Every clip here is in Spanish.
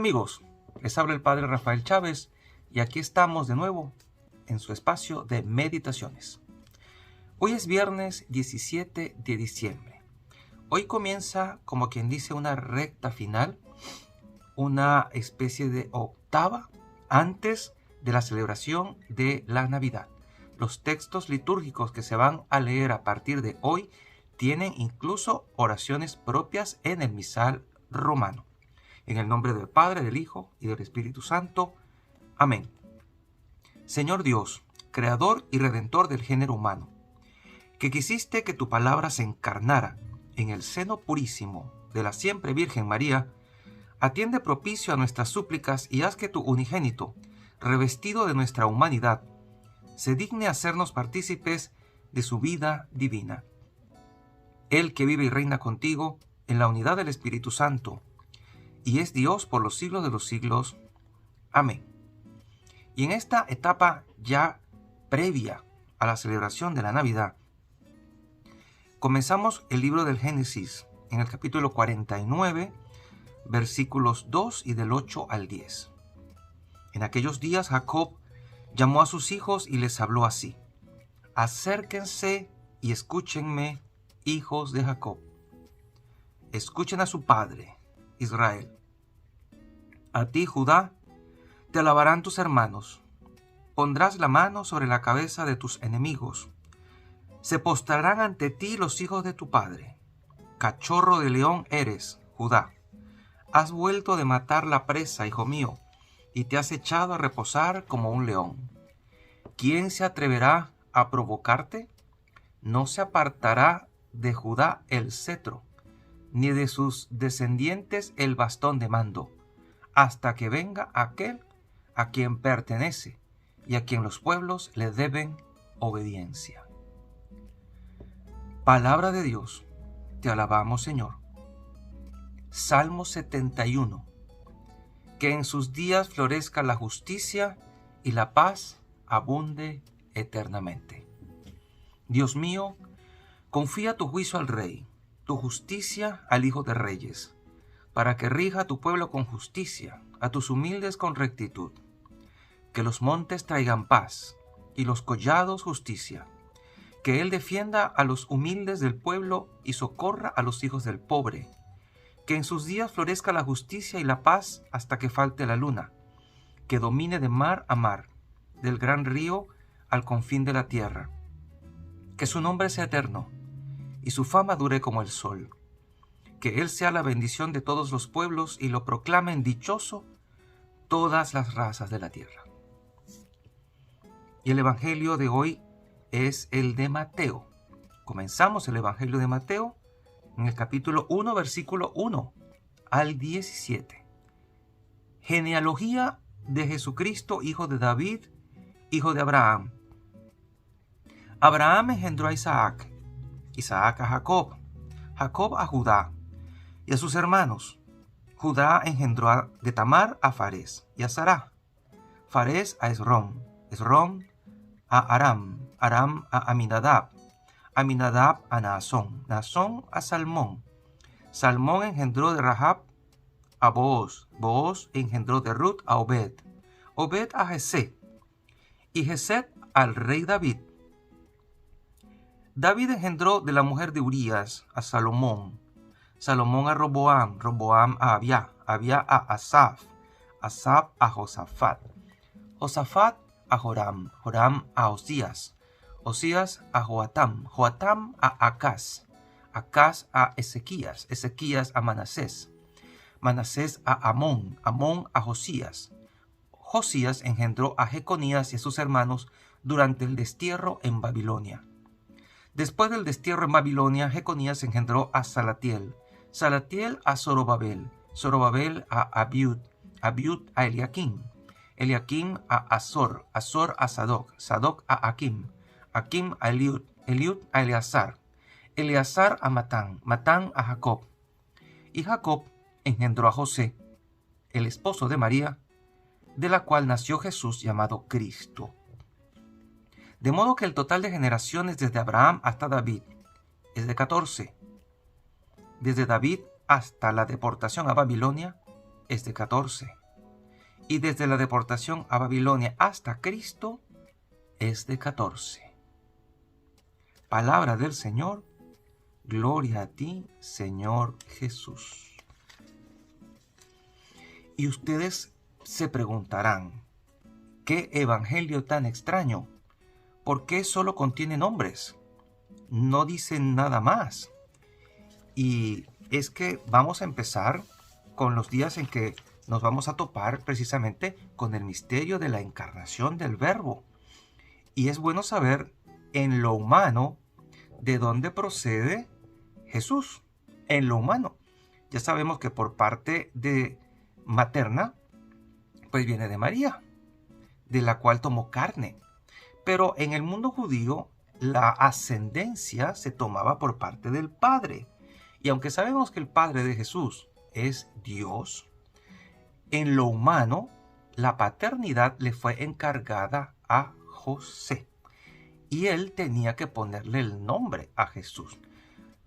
amigos? Les habla el Padre Rafael Chávez y aquí estamos de nuevo en su espacio de meditaciones. Hoy es viernes 17 de diciembre. Hoy comienza, como quien dice, una recta final, una especie de octava antes de la celebración de la Navidad. Los textos litúrgicos que se van a leer a partir de hoy tienen incluso oraciones propias en el misal romano. En el nombre del Padre, del Hijo y del Espíritu Santo. Amén. Señor Dios, Creador y Redentor del género humano, que quisiste que tu palabra se encarnara en el seno purísimo de la siempre Virgen María, atiende propicio a nuestras súplicas y haz que tu unigénito, revestido de nuestra humanidad, se digne hacernos partícipes de su vida divina. Él que vive y reina contigo en la unidad del Espíritu Santo, y es Dios por los siglos de los siglos. Amén. Y en esta etapa ya previa a la celebración de la Navidad, comenzamos el libro del Génesis en el capítulo 49, versículos 2 y del 8 al 10. En aquellos días Jacob llamó a sus hijos y les habló así: acérquense y escúchenme, hijos de Jacob. Escuchen a su padre, Israel. A ti, Judá, te alabarán tus hermanos. Pondrás la mano sobre la cabeza de tus enemigos. Se postrarán ante ti los hijos de tu padre. Cachorro de león eres, Judá. Has vuelto de matar la presa, hijo mío, y te has echado a reposar como un león. ¿Quién se atreverá a provocarte? No se apartará de Judá el cetro, ni de sus descendientes el bastón de mando, hasta que venga aquel a quien pertenece y a quien los pueblos le deben obediencia. Palabra de Dios, te alabamos, Señor. Salmo 71. Que en sus días florezca la justicia y la paz abunde eternamente. Dios mío, confía tu juicio al Rey, tu justicia al Hijo de Reyes, para que rija a tu pueblo con justicia, a tus humildes con rectitud. Que los montes traigan paz y los collados justicia. Que Él defienda a los humildes del pueblo y socorra a los hijos del pobre. Que en sus días florezca la justicia y la paz hasta que falte la luna. Que domine de mar a mar, del gran río al confín de la tierra. Que su nombre sea eterno y su fama dure como el sol. Que Él sea la bendición de todos los pueblos y lo proclamen dichoso todas las razas de la tierra. Y el Evangelio de hoy es el de Mateo. Comenzamos el Evangelio de Mateo en el capítulo 1, versículo 1 al 17. Genealogía de Jesucristo, hijo de David, hijo de Abraham. Abraham engendró a Isaac, Isaac a Jacob, Jacob a Judá y a sus hermanos. Judá engendró de Tamar a Farés y a Sará, Farés a Esrom, Esrom a Aram, Aram a Aminadab, Aminadab a Naasón, Naasón a Salmón, Salmón engendró de Rahab a Booz, Booz engendró de Ruth a Obed, Obed a Jesé, y Jesé al rey David. David engendró de la mujer de Urías a Salomón, Salomón a Roboam, Roboam a Abia, Abia a Asaf, Asaf a Josafat, Josafat a Joram, Joram a Osías, Osías a Joatam, Joatam a Acaz, Acaz a Ezequías, Ezequías a Manasés, Manasés a Amón, Amón a Josías. Josías engendró a Jeconías y a sus hermanos durante el destierro en Babilonia. Después del destierro en Babilonia, Jeconías engendró a Salatiel, Salatiel a Zorobabel, Zorobabel a Abiud, Abiud a Eliaquim, Eliaquim a Azor, Azor a Sadoc, Sadoc a Aquim, Aquim a Eliud, Eliud a Eleazar, Eleazar a Matán, Matán a Jacob. Y Jacob engendró a José, el esposo de María, de la cual nació Jesús llamado Cristo. De modo que el total de generaciones desde Abraham hasta David es de 14. Desde David hasta la deportación a Babilonia, es de 14. Y desde la deportación a Babilonia hasta Cristo es de 14. Palabra del Señor. Gloria a ti, Señor Jesús. Y ustedes se preguntarán, ¿qué evangelio tan extraño? ¿Por qué solo contiene nombres? No dicen nada más. Y es que vamos a empezar con los días en que nos vamos a topar precisamente con el misterio de la encarnación del Verbo. Y es bueno saber en lo humano de dónde procede Jesús, en lo humano. Ya sabemos que por parte de materna, pues viene de María, de la cual tomó carne. Pero en el mundo judío, la ascendencia se tomaba por parte del Padre. Y aunque sabemos que el Padre de Jesús es Dios, en lo humano, la paternidad le fue encargada a José. Y él tenía que ponerle el nombre a Jesús.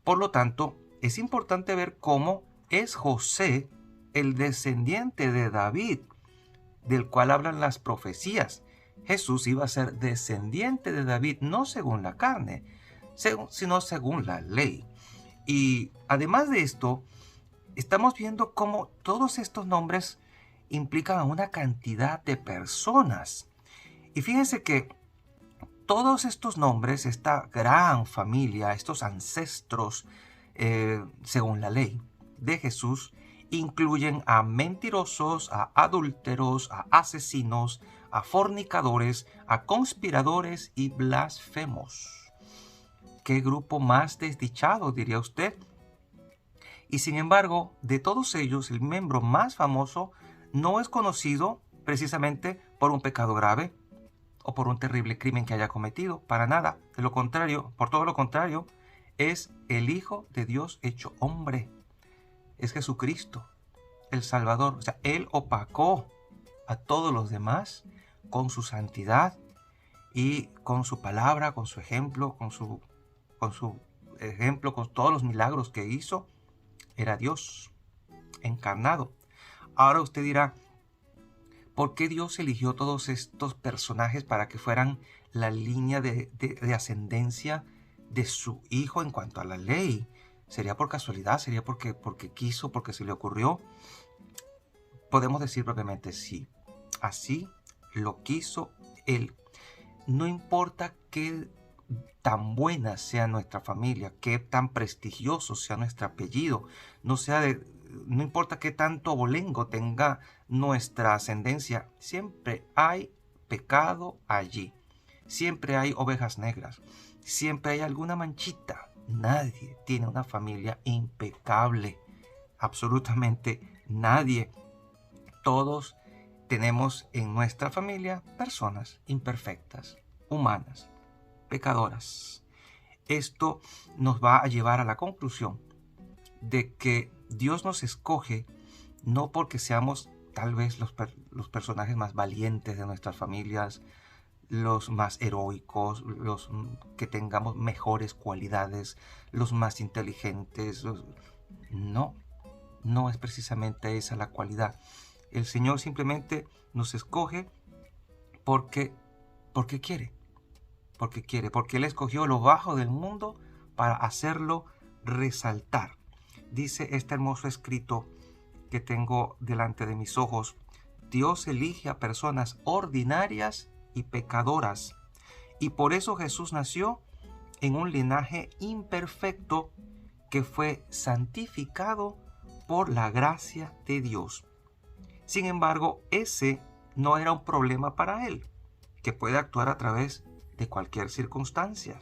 Por lo tanto, es importante ver cómo es José el descendiente de David, del cual hablan las profecías. Jesús iba a ser descendiente de David, no según la carne, sino según la ley. Y además de esto, estamos viendo cómo todos estos nombres implican a una cantidad de personas. Y fíjense que todos estos nombres, esta gran familia, estos ancestros, según la ley de Jesús, incluyen a mentirosos, a adúlteros, a asesinos, a fornicadores, a conspiradores y blasfemos. ¿Qué grupo más desdichado, diría usted? Y sin embargo, de todos ellos, el miembro más famoso no es conocido precisamente por un pecado grave o por un terrible crimen que haya cometido, para nada. De lo contrario, por todo lo contrario, es el Hijo de Dios hecho hombre. Es Jesucristo, el Salvador. O sea, Él opacó a todos los demás con su santidad y con su palabra, con su ejemplo, con todos los milagros que hizo. Era Dios encarnado. Ahora usted dirá, ¿por qué Dios eligió todos estos personajes para que fueran la línea de ascendencia de su Hijo en cuanto a la ley? ¿Sería por casualidad? ¿Sería porque quiso, porque se le ocurrió? Podemos decir propiamente sí. Así lo quiso Él. No importa qué tan buena sea nuestra familia, qué tan prestigioso sea nuestro apellido, no importa qué tanto abolengo tenga nuestra ascendencia, siempre hay pecado allí. Siempre hay ovejas negras. Siempre hay alguna manchita. Nadie tiene una familia impecable. Absolutamente nadie. Todos tenemos en nuestra familia personas imperfectas, humanas, pecadoras. Esto nos va a llevar a la conclusión de que Dios nos escoge no porque seamos tal vez los personajes más valientes de nuestras familias, los más heroicos, los que tengamos mejores cualidades, los más inteligentes. No es precisamente esa la cualidad. El Señor simplemente nos escoge porque quiere. Porque Él escogió lo bajo del mundo para hacerlo resaltar. Dice este hermoso escrito que tengo delante de mis ojos: Dios elige a personas ordinarias y pecadoras, y por eso Jesús nació en un linaje imperfecto que fue santificado por la gracia de Dios. Sin embargo, ese no era un problema para Él, que puede actuar a través de cualquier circunstancia.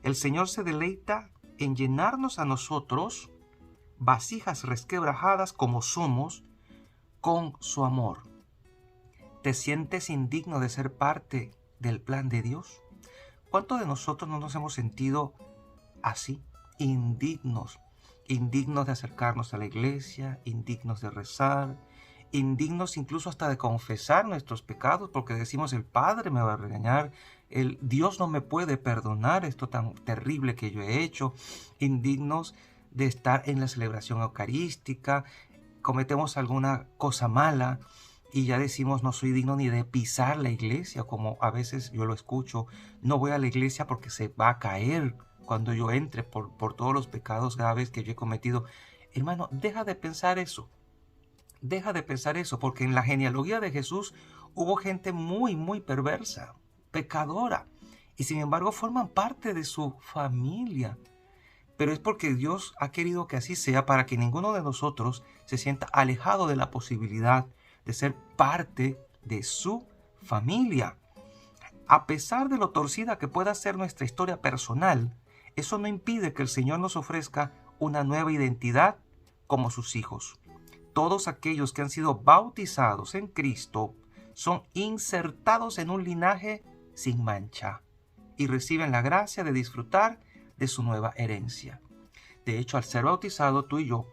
El Señor se deleita en llenarnos a nosotros, vasijas resquebrajadas como somos, con su amor. ¿Te sientes indigno de ser parte del plan de Dios? ¿Cuántos de nosotros no nos hemos sentido así? Indignos de acercarnos a la iglesia, indignos de rezar, indignos incluso hasta de confesar nuestros pecados, porque decimos: el Padre me va a regañar, Dios no me puede perdonar esto tan terrible que yo he hecho. Indignos de estar en la celebración eucarística, cometemos alguna cosa mala y ya decimos no soy digno ni de pisar la iglesia, como a veces yo lo escucho, no voy a la iglesia porque se va a caer cuando yo entre por todos los pecados graves que yo he cometido. Hermano, deja de pensar eso. Deja de pensar eso, porque en la genealogía de Jesús hubo gente muy, muy perversa, pecadora, y sin embargo forman parte de su familia. Pero es porque Dios ha querido que así sea para que ninguno de nosotros se sienta alejado de la posibilidad de ser parte de su familia. A pesar de lo torcida que pueda ser nuestra historia personal, eso no impide que el Señor nos ofrezca una nueva identidad como sus hijos. Todos aquellos que han sido bautizados en Cristo son insertados en un linaje sin mancha y reciben la gracia de disfrutar de su nueva herencia. De hecho, al ser bautizado, tú y yo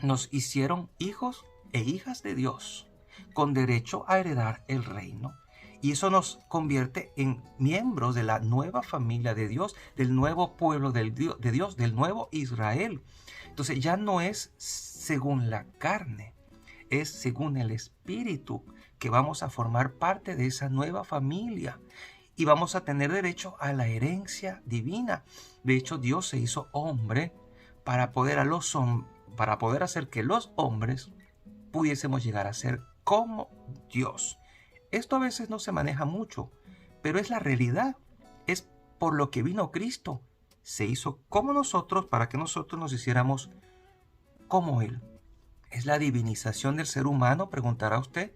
nos hicieron hijos e hijas de Dios, con derecho a heredar el reino. Y eso nos convierte en miembros de la nueva familia de Dios, del nuevo pueblo de Dios, del nuevo Israel. Entonces ya no es según la carne, es según el Espíritu que vamos a formar parte de esa nueva familia. Y vamos a tener derecho a la herencia divina. De hecho, Dios se hizo hombre para poder hacer que los hombres pudiésemos llegar a ser como Dios. Esto a veces no se maneja mucho, pero es la realidad. Es por lo que vino Cristo. Se hizo como nosotros para que nosotros nos hiciéramos como Él. ¿Es la divinización del ser humano?, preguntará usted.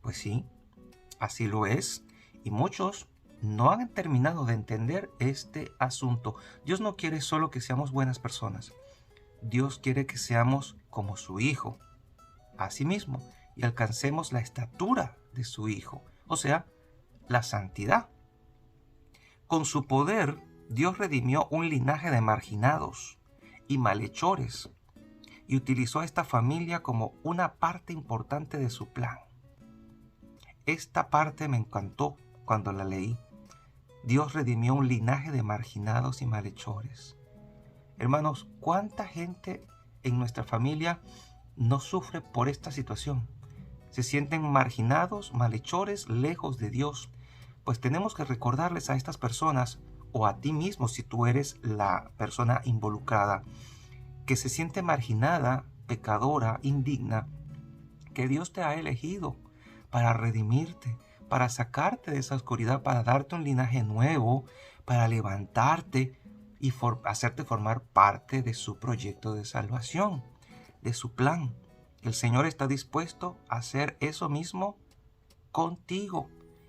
Pues sí, así lo es. Y muchos no han terminado de entender este asunto. Dios no quiere solo que seamos buenas personas. Dios quiere que seamos como su Hijo, asimismo, y alcancemos la estatura de su Hijo, o sea, la santidad. Con su poder, Dios redimió un linaje de marginados y malhechores y utilizó a esta familia como una parte importante de su plan. Esta parte me encantó cuando la leí. Dios redimió un linaje de marginados y malhechores. Hermanos, ¿cuánta gente en nuestra familia no sufre por esta situación? Se sienten marginados, malhechores, lejos de Dios. Pues tenemos que recordarles a estas personas, o a ti mismo si tú eres la persona involucrada, que se siente marginada, pecadora, indigna, que Dios te ha elegido para redimirte, para sacarte de esa oscuridad, para darte un linaje nuevo, para levantarte y hacerte formar parte de su proyecto de salvación, de su plan. El Señor está dispuesto a hacer eso mismo contigo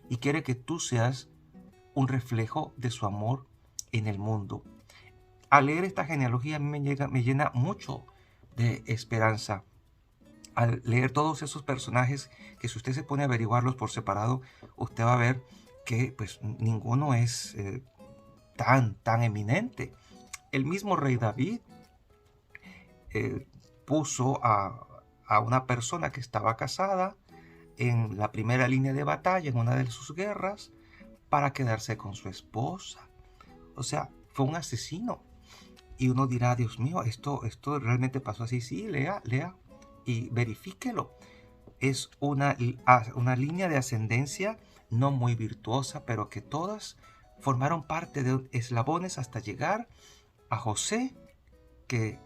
y quiere que tú seas un reflejo de su amor en el mundo. Al leer esta genealogía a mí me llena mucho de esperanza. Al leer todos esos personajes que si usted se pone a averiguarlos por separado, usted va a ver que pues ninguno es tan eminente. El mismo rey David puso a una persona que estaba casada en la primera línea de batalla en una de sus guerras para quedarse con su esposa. O sea, fue un asesino. Y uno dirá, Dios mío, ¿esto realmente pasó así? Sí, lea y verifíquelo. Es una línea de ascendencia no muy virtuosa, pero que todas formaron parte de eslabones hasta llegar a José, que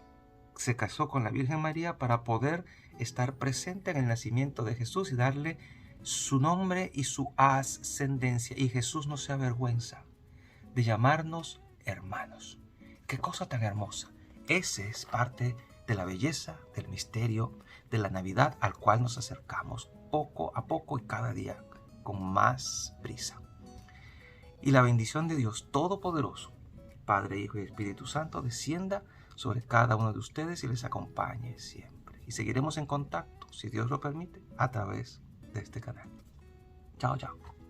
se casó con la Virgen María para poder estar presente en el nacimiento de Jesús y darle su nombre y su ascendencia. Y Jesús no se avergüenza de llamarnos hermanos. ¡Qué cosa tan hermosa! Ese es parte de la belleza, del misterio, de la Navidad al cual nos acercamos poco a poco y cada día con más prisa. Y la bendición de Dios Todopoderoso, Padre, Hijo y Espíritu Santo, descienda sobre cada uno de ustedes y les acompañe siempre. Y seguiremos en contacto, si Dios lo permite, a través de este canal. Chao, chao.